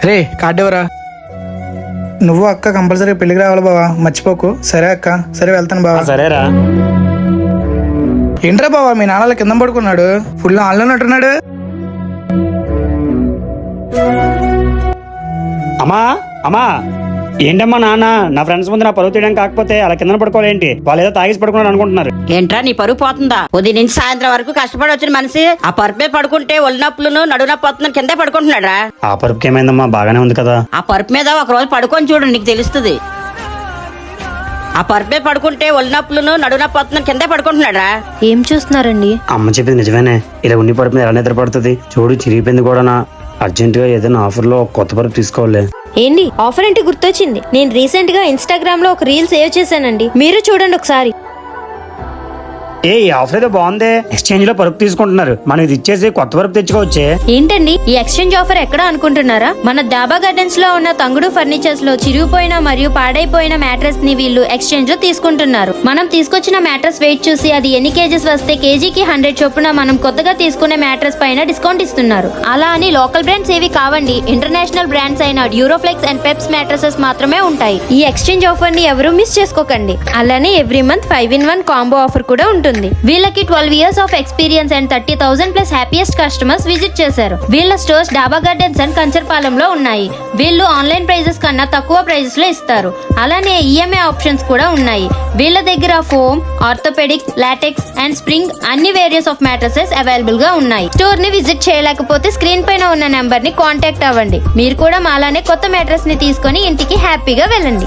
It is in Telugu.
రే కార్డెవరా? నువ్వు అక్క కంపల్సరీ పెళ్లికి రావాలి బావా, మర్చిపోకు. సరే అక్క, సరే వెళ్తాను బావా. సరేరా. ఏంట్రా బావా మీ నాన్నల కింద పడుకున్నాడు, ఫుల్ ఆన్లో ఉన్నట్టున్నాడు. అమ్మా అమ్మా, ఏంటమ్మా నాన్న నా ఫ్రెండ్స్ ముందు నా పరువు తీయడం కాకపోతే అలా కింద పడుకోవాలేంటి? వాళ్ళు ఏదో తాగేసి పడుకున్నారు అనుకుంటున్నారు. ఏంట్రా నీ పరువు పోతుందా? ఉదయం నుంచి సాయంత్రం వరకు కష్టపడి వచ్చిన మనిషి ఆ పరుపు పడుకుంటే ఒళ్ళనప్పులను నడునప్పు వస్తుందని కిందే పడుకుంటున్నాడా? ఆ పరుపుకి ఏమైందమ్మా? బాగానే ఉంది కదా. ఆ పరుపు మీద ఒక రోజు పడుకొని చూడు, నీకు తెలుస్తుంది. ఆ పరుపే పడుకుంటే ఒళ్ళనప్పులను నడునప్పు వస్తుందని కిందే పడుకుంటున్నాడా? ఏం చూస్తున్నారండి? అమ్మ చెప్పింది నిజమేనే. ఇలా ఉన్ని పరుపు మీద ఎలా నిద్ర పడుతుంది? చూడు చిరిగిపోయింది కూడా. అర్జెంట్ గా ఏదైనా ఆఫర్ లో కొత్త పరుపు తీసుకోవాలి. ఏంటి ఆఫర్ అంటే గుర్తొచ్చింది. నేను రీసెంట్ గా ఇన్స్టాగ్రామ్ లో ఒక రీల్ సేవ్ చేశానండి, మీరు చూడండి ఒకసారి. ఏ ఈ ఆఫర్ ఏదో బాగుంది. ఎక్స్చేంజ్ లో పరుపు తీసుకుంటున్నారు, మనం ఇది ఇచ్చేసి కొత్త పరుపు తెచ్చుకోవచ్చే. ఏంటండి ఈ ఎక్స్చేంజ్ ఆఫర్ ఎక్కడ అనుకుంటున్నారా? మన దాబా గార్డెన్స్ లో ఉన్న తంగుడు ఫర్నిచర్స్ లో చిరిగిపోయిన మరియు పాడైపోయిన మ్యాట్రెస్ ని వీళ్ళు ఎక్స్చేంజ్ లో తీసుకుంటున్నారు. మనం తీసుకొచ్చిన మ్యాట్రెస్ వెయిట్ చూసి అది ఎన్ని కేజీస్ వస్తే కేజీకి 100 చొప్పున మనం కొత్తగా తీసుకునే మ్యాట్రెస్ పైన డిస్కౌంట్ ఇస్తున్నారు. అలా అని లోకల్ బ్రాండ్స్ ఏవి కావండి, ఇంటర్నేషనల్ బ్రాండ్స్ అయిన డ్యూరోఫ్లెక్స్ అండ్ పెప్స్ మ్యాట్రెసెస్ మాత్రమే ఉంటాయి. ఈ ఎక్స్చేంజ్ ఆఫర్ ని ఎవరు మిస్ చేసుకోకండి. అలానే every month 5-in-1 combo offer కూడా ఉంటుంది. వీళ్ళకి 12 years of experience and 30,000+ happiest customers visit చేశారు. వీళ్ళ స్టోర్స్ డాబా గార్డెన్స్ అండ్ కంచర్పాలెంలో ఉన్నాయి. వీళ్ళు ఆన్లైన్ ప్రైజెస్ కన్నా తక్కువ ప్రైజెస్ లో ఇస్తారు. అలానే ఈఎంఐ ఆప్షన్స్ కూడా ఉన్నాయి. వీళ్ళ దగ్గర foam, orthopedic, latex and spring అన్ని వేరియస్ ఆఫ్ మ్యాట్రసెస్ అవైలబుల్ గా ఉన్నాయి. స్టోర్ ని విజిట్ చేయలేకపోతే స్క్రీన్ పైన ఉన్న నెంబర్ ని కాంటాక్ట్ అవ్వండి. మీరు కూడా మాలానే కొత్త మ్యాట్రస్ ని తీసుకొని ఇంటికి హ్యాపీగా వెళ్ళండి.